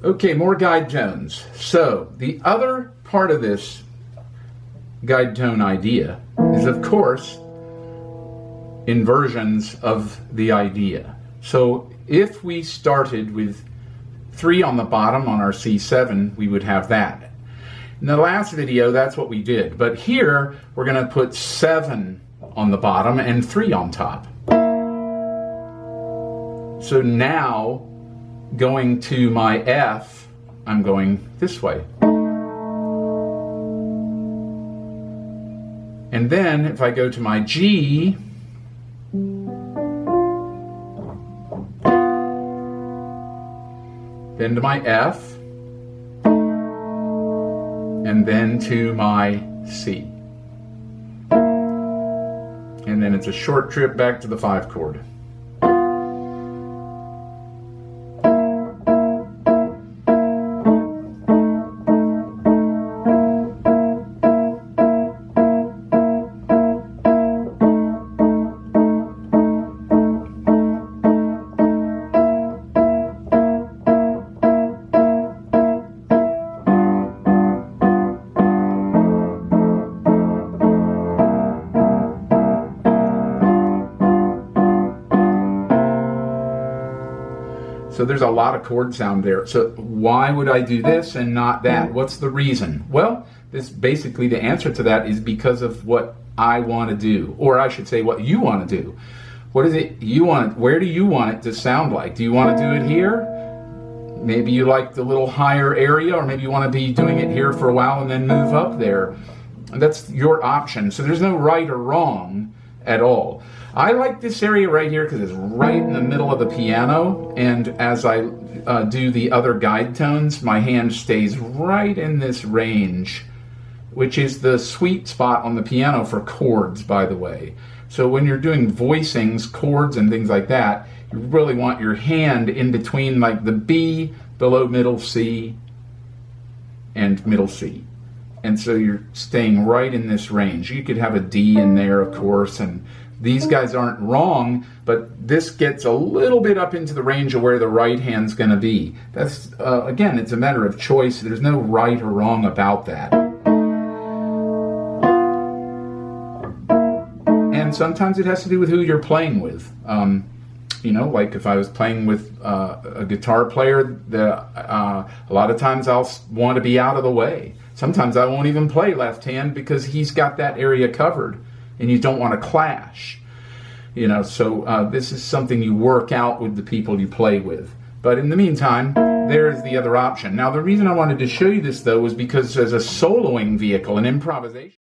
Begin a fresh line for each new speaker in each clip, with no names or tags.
Okay, more guide tones. So the other part of this guide tone idea is, of course, inversions of the idea. So if we started with 3 on the bottom on our C7, we would have that. In the last video, that's what we did. But here, we're going to put 7 on the bottom and 3 on top. So now, going to my F, I'm going this way. And then, if I go to my G, then to my F, and then to my C. And then it's a short trip back to the 5 chord. So there's a lot of chord sound there. So why would I do this and not that? What's the reason? Well, this basically the answer to that is because of what I want to do, or I should say what you want to do. What is it you want? Where do you want it to sound like? Do you want to do it here? Maybe you like the little higher area, or maybe you want to be doing it here for a while and then move up there. That's your option. So there's no right or wrong at all. I like this area right here because it's right in the middle of the piano, and as I do the other guide tones, my hand stays right in this range, which is the sweet spot on the piano for chords, by the way. So when you're doing voicings, chords, and things like that, you really want your hand in between like the B, below middle C, and middle C. And so you're staying right in this range. You could have a D in there, of course, and these guys aren't wrong, but this gets a little bit up into the range of where the right hand's going to be. That's, again, it's a matter of choice. There's no right or wrong about that. And sometimes it has to do with who you're playing with. You know, like if I was playing with a guitar player, a lot of times I'll want to be out of the way. Sometimes I won't even play left hand because he's got that area covered, and you don't want to clash. You know, so this is something you work out with the people you play with. But in the meantime, there's the other option. Now, the reason I wanted to show you this, though, was because as a soloing vehicle, an improvisation.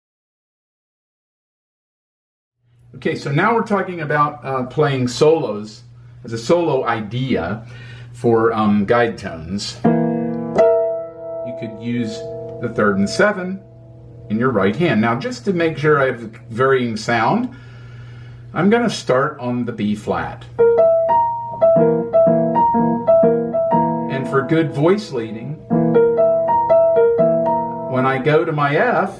Okay, so now we're talking about playing solos as a solo idea for guide tones. You could use the 3rd and 7 in your right hand. Now, just to make sure I have varying sound, I'm going to start on the B flat. And for good voice leading, when I go to my F,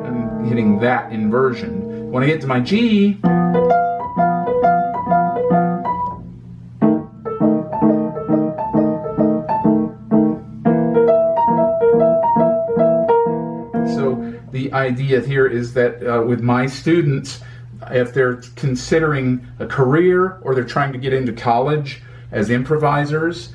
I'm hitting that inversion. When I get to my G, the idea here is that with my students, if they're considering a career or they're trying to get into college as improvisers,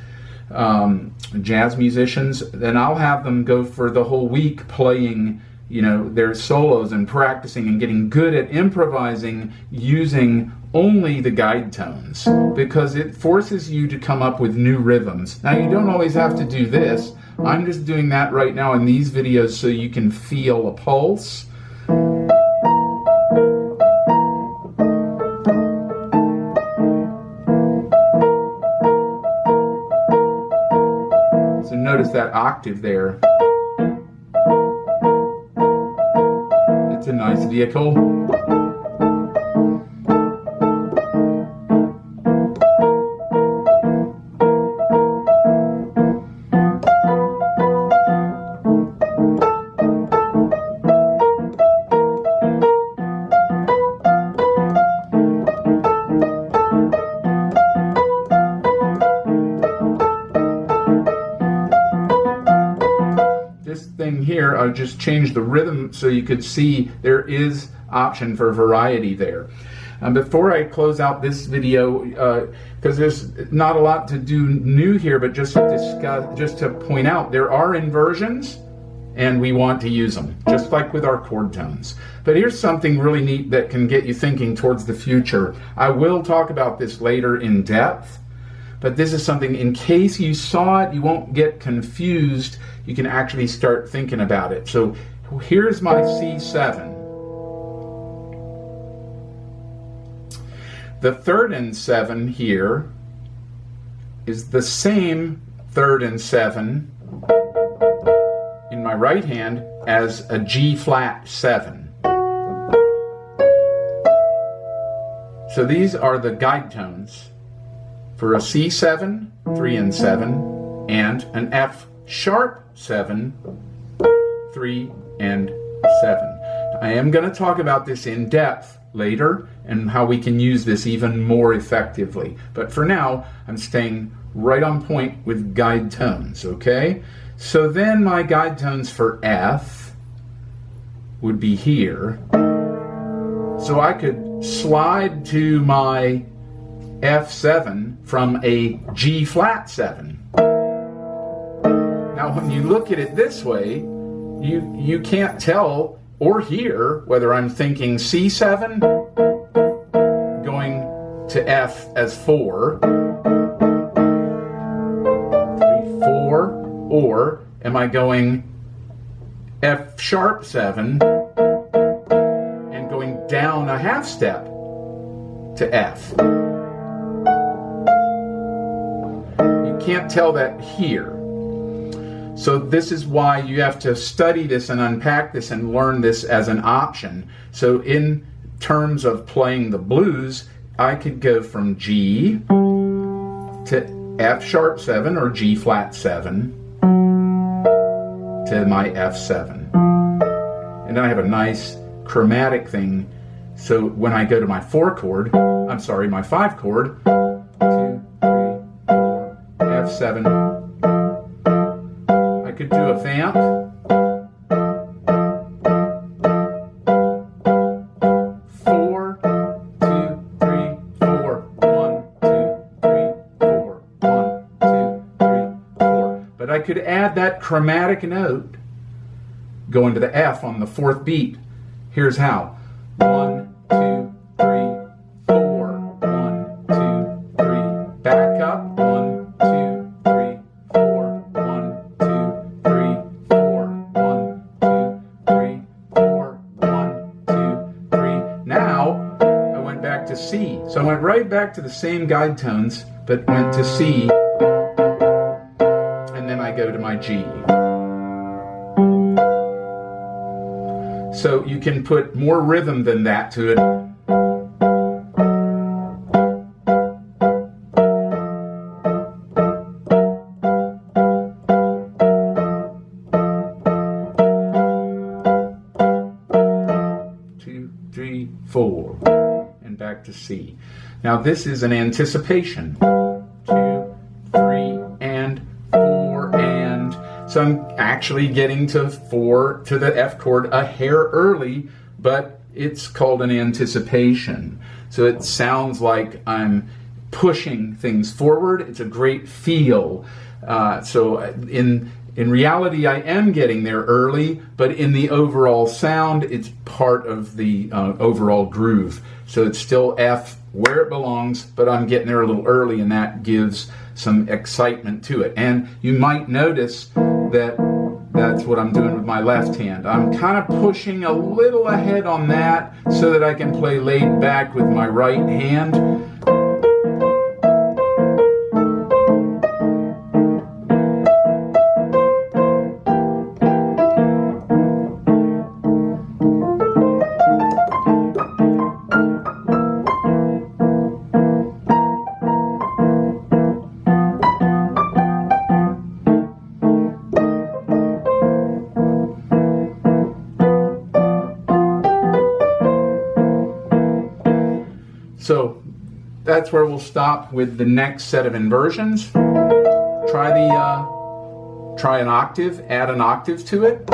jazz musicians, then I'll have them go for the whole week playing, you know, their solos and practicing and getting good at improvising using only the guide tones, because it forces you to come up with new rhythms. Now, you don't always have to do this. I'm just doing that right now in these videos so you can feel a pulse. So notice that octave there. It's a nice vehicle. I just changed the rhythm so you could see there is option for variety there. Before I close out this video, because there's not a lot to do new here, but just to point out, there are inversions, and we want to use them, just like with our chord tones. But here's something really neat that can get you thinking towards the future. I will talk about this later in depth, but this is something, in case you saw it, you won't get confused. You can actually start thinking about it. So here's my C7. The third and 7 here is the same third and 7 in my right hand as a G flat 7. So these are the guide tones for a C7, 3 and 7, and an F sharp 7, 3 and 7. I am going to talk about this in depth later and how we can use this even more effectively. But for now, I'm staying right on point with guide tones, okay? So then my guide tones for F would be here. So I could slide to my F7 from a G flat 7. Now when you look at it this way, you can't tell or hear whether I'm thinking C7 going to F as 4, 3, 4, or am I going F sharp 7 and going down a half step to F. You can't tell that here. So this is why you have to study this and unpack this and learn this as an option. So in terms of playing the blues, I could go from G to F sharp 7 or G flat 7 to my F7. And then I have a nice chromatic thing. So when I go to my 4 chord, I'm sorry, my 5 chord, 2, 3, 4, F7. I could do a vamp. 4, 2, 3, 4, 1, 2, 3, 4, 1, 2, 3, 4. But I could add that chromatic note going to the F on the 4th beat. Here's how. 1, 2, 3, 4. 1, 2, 3. Back up. 1, 2, 3, 4. 1, 2, 3, 4. 1, 2, 3, 4. 1, 2, 3. Now I went back to C. So I went right back to the same guide tones, but went to C, and then I go to my G. So you can put more rhythm than that to it. Two, three, 4, and back to C. Now this is an anticipation. 2, 3, and 4, and so I'm actually getting to 4 to the F chord a hair early, but it's called an anticipation. So it sounds like I'm pushing things forward. It's a great feel. So in reality, I am getting there early, but in the overall sound, it's part of the overall groove. So it's still F where it belongs, but I'm getting there a little early, and that gives some excitement to it. And you might notice that that's what I'm doing with my left hand. I'm kind of pushing a little ahead on that so that I can play laid back with my right hand. So that's where we'll stop with the next set of inversions. Try an octave, add an octave to it.